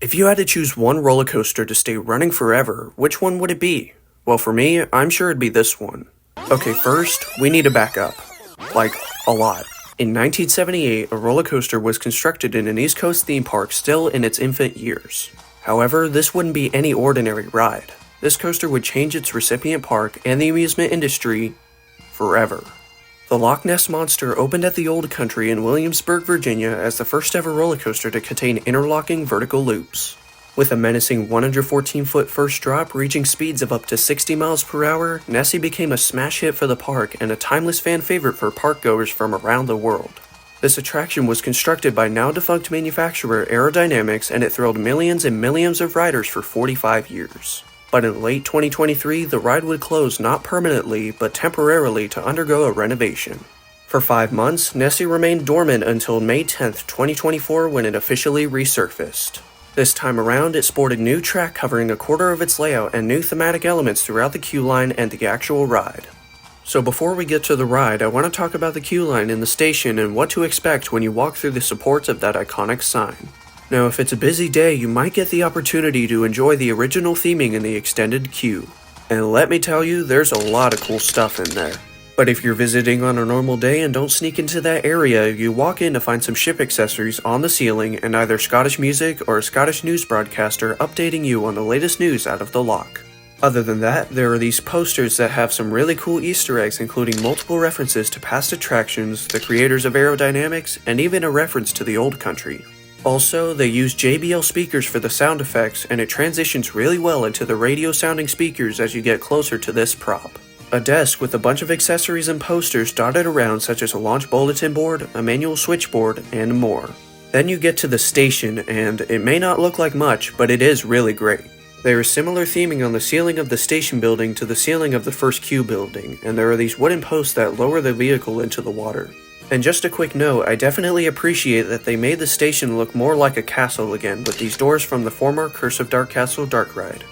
If you had to choose one roller coaster to stay running forever, which one would it be? Well, for me, I'm sure it'd be this one. Okay, first, we need to back up. Like, a lot. In 1978, a roller coaster was constructed in an East Coast theme park still in its infant years. However, this wouldn't be any ordinary ride. This coaster would change its recipient park and the amusement industry forever. The Loch Ness Monster opened at the Old Country in Williamsburg, Virginia as the first ever roller coaster to contain interlocking vertical loops. With a menacing 114-foot first drop reaching speeds of up to 60 miles per hour, Nessie became a smash hit for the park and a timeless fan favorite for parkgoers from around the world. This attraction was constructed by now-defunct manufacturer Aerodynamics, and it thrilled millions and millions of riders for 45 years. But in late 2023, the ride would close not permanently, but temporarily to undergo a renovation. For 5 months, Nessie remained dormant until May 10, 2024, when it officially resurfaced. This time around, it sported new track covering a quarter of its layout and new thematic elements throughout the queue line and the actual ride. So before we get to the ride, I want to talk about the queue line in the station and what to expect when you walk through the supports of that iconic sign. Now, if it's a busy day, you might get the opportunity to enjoy the original theming in the extended queue. And let me tell you, there's a lot of cool stuff in there. But if you're visiting on a normal day and don't sneak into that area, you walk in to find some ship accessories on the ceiling and either Scottish music or a Scottish news broadcaster updating you on the latest news out of the loch. Other than that, there are these posters that have some really cool Easter eggs, including multiple references to past attractions, the creators of Aerodynamics, and even a reference to the Old Country. Also, they use JBL speakers for the sound effects, and it transitions really well into the radio sounding speakers as you get closer to this prop. A desk with a bunch of accessories and posters dotted around, such as a launch bulletin board, a manual switchboard, and more. Then you get to the station, and it may not look like much, but it is really great. There is similar theming on the ceiling of the station building to the ceiling of the first queue building, and there are these wooden posts that lower the vehicle into the water. And just a quick note, I definitely appreciate that they made the station look more like a castle again with these doors from the former Curse of Dark Castle dark ride.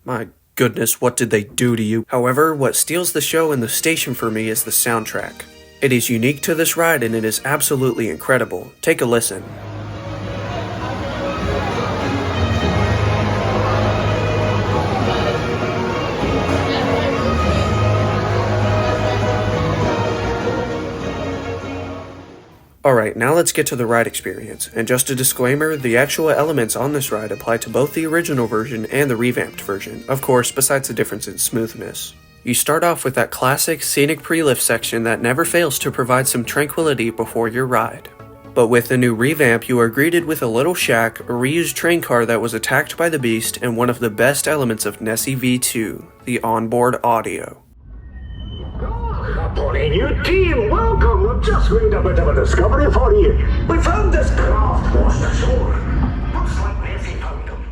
My goodness, what did they do to you? However, what steals the show in the station for me is the soundtrack. It is unique to this ride and it is absolutely incredible. Take a listen. Alright, now let's get to the ride experience, and just a disclaimer, the actual elements on this ride apply to both the original version and the revamped version, of course, besides the difference in smoothness. You start off with that classic scenic pre-lift section that never fails to provide some tranquility before your ride. But with the new revamp, you are greeted with a little shack, a reused train car that was attacked by the beast, and one of the best elements of Nessie V2, the onboard audio. Bonnie, new team, welcome! We've just made a bit of a discovery for you. We found this craft washed ashore. Looks like Nancy found them.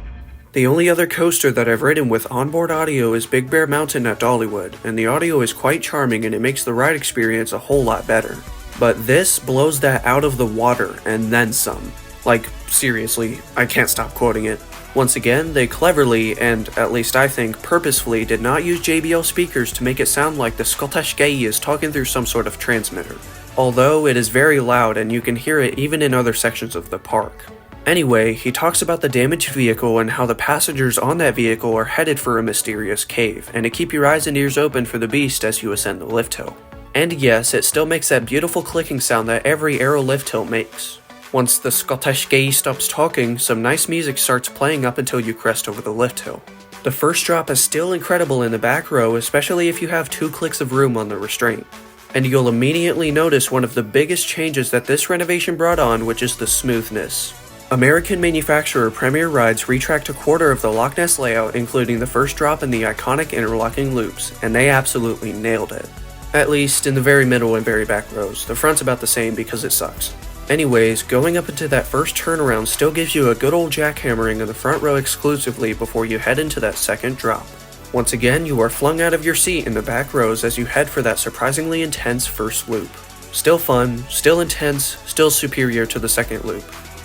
The only other coaster that I've ridden with onboard audio is Big Bear Mountain at Dollywood, and the audio is quite charming and it makes the ride experience a whole lot better. But this blows that out of the water and then some. Like, seriously, I can't stop quoting it. Once again, they cleverly, and at least I think purposefully, did not use JBL speakers to make it sound like the Scottish Gae is talking through some sort of transmitter. Although it is very loud and you can hear it even in other sections of the park. Anyway, he talks about the damaged vehicle and how the passengers on that vehicle are headed for a mysterious cave, and to keep your eyes and ears open for the beast as you ascend the lift hill. And yes, it still makes that beautiful clicking sound that every aero lift hill makes. Once the Scottish Gae stops talking, some nice music starts playing up until you crest over the lift hill. The first drop is still incredible in the back row, especially if you have 2 clicks of room on the restraint. And you'll immediately notice one of the biggest changes that this renovation brought on, which is the smoothness. American manufacturer Premier Rides retracked a quarter of the Loch Ness layout, including the first drop and the iconic interlocking loops, and they absolutely nailed it. At least in the very middle and very back rows. The front's about the same because it sucks. Anyways, going up into that first turnaround still gives you a good old jackhammering in the front row exclusively before you head into that second drop. Once again, you are flung out of your seat in the back rows as you head for that surprisingly intense first loop. Still fun, still intense, still superior to the second loop.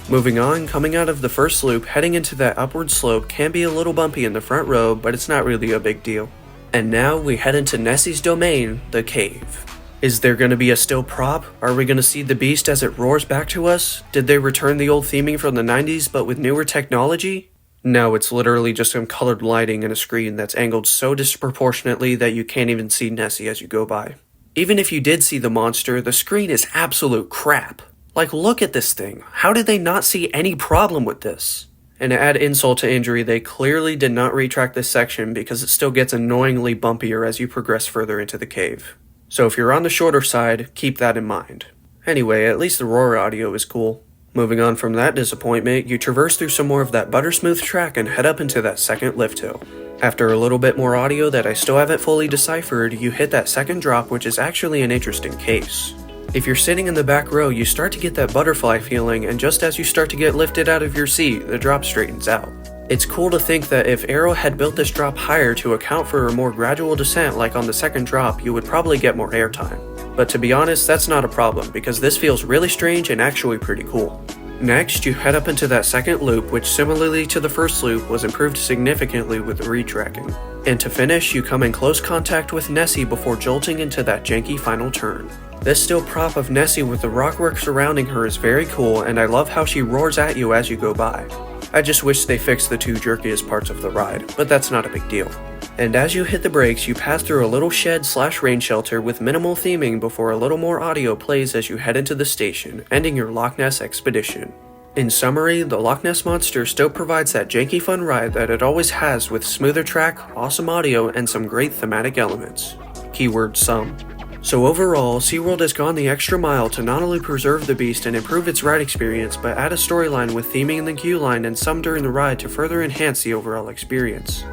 Moving on, coming out of the first loop, heading into that upward slope can be a little bumpy in the front row, but it's not really a big deal. And now we head into Nessie's domain, the cave. Is there gonna be a still prop? Are we gonna see the beast as it roars back to us? Did they return the old theming from the 90s but with newer technology? No, it's literally just some colored lighting and a screen that's angled so disproportionately that you can't even see Nessie as you go by. Even if you did see the monster, the screen is absolute crap. Like, look at this thing. How did they not see any problem with this? And to add insult to injury, they clearly did not retract this section because it still gets annoyingly bumpier as you progress further into the cave. So if you're on the shorter side, keep that in mind. Anyway, at least the roar audio is cool. Moving on from that disappointment, you traverse through some more of that buttersmooth track and head up into that second lift hill. After a little bit more audio that I still haven't fully deciphered, you hit that second drop, which is actually an interesting case. If you're sitting in the back row, you start to get that butterfly feeling, and just as you start to get lifted out of your seat, the drop straightens out. It's cool to think that if Arrow had built this drop higher to account for a more gradual descent like on the second drop, you would probably get more airtime. But to be honest, that's not a problem, because this feels really strange and actually pretty cool. Next, you head up into that second loop, which similarly to the first loop was improved significantly with the retracking. And to finish, you come in close contact with Nessie before jolting into that janky final turn. This still prop of Nessie with the rockwork surrounding her is very cool, and I love how she roars at you as you go by. I just wish they fixed the two jerkiest parts of the ride, but that's not a big deal. And as you hit the brakes, you pass through a little shed/rain shelter with minimal theming before a little more audio plays as you head into the station, ending your Loch Ness expedition. In summary, the Loch Ness Monster still provides that janky fun ride that it always has with smoother track, awesome audio, and some great thematic elements. Keyword some. So overall, SeaWorld has gone the extra mile to not only preserve the beast and improve its ride experience, but add a storyline with theming in the queue line and some during the ride to further enhance the overall experience.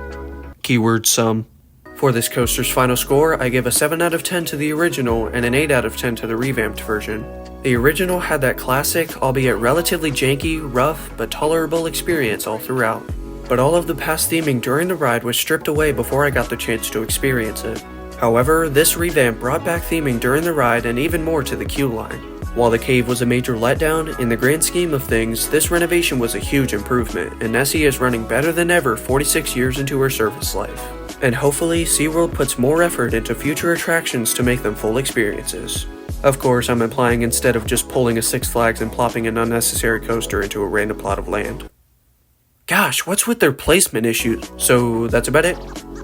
Keyword some. For this coaster's final score, I give a 7 out of 10 to the original and an 8 out of 10 to the revamped version. The original had that classic, albeit relatively janky, rough, but tolerable experience all throughout. But all of the past theming during the ride was stripped away before I got the chance to experience it. However, this revamp brought back theming during the ride and even more to the queue line. While the cave was a major letdown, in the grand scheme of things, this renovation was a huge improvement, and Nessie is running better than ever 46 years into her service life. And hopefully, SeaWorld puts more effort into future attractions to make them full experiences. Of course, I'm implying instead of just pulling a Six Flags and plopping an unnecessary coaster into a random plot of land. Gosh, what's with their placement issues? So that's about it.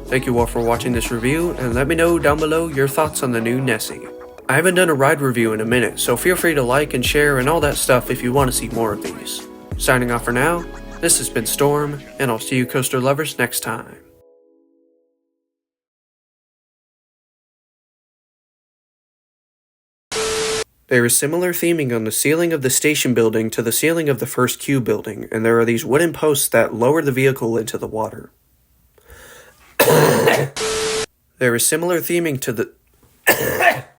Thank you all for watching this review, and let me know down below your thoughts on the new Nessie. I haven't done a ride review in a minute, so feel free to like and share and all that stuff if you want to see more of these. Signing off for now, this has been Storm, and I'll see you coaster lovers next time. There is similar theming on the ceiling of the station building to the ceiling of the first queue building, and there are these wooden posts that lower the vehicle into the water. There is similar theming to the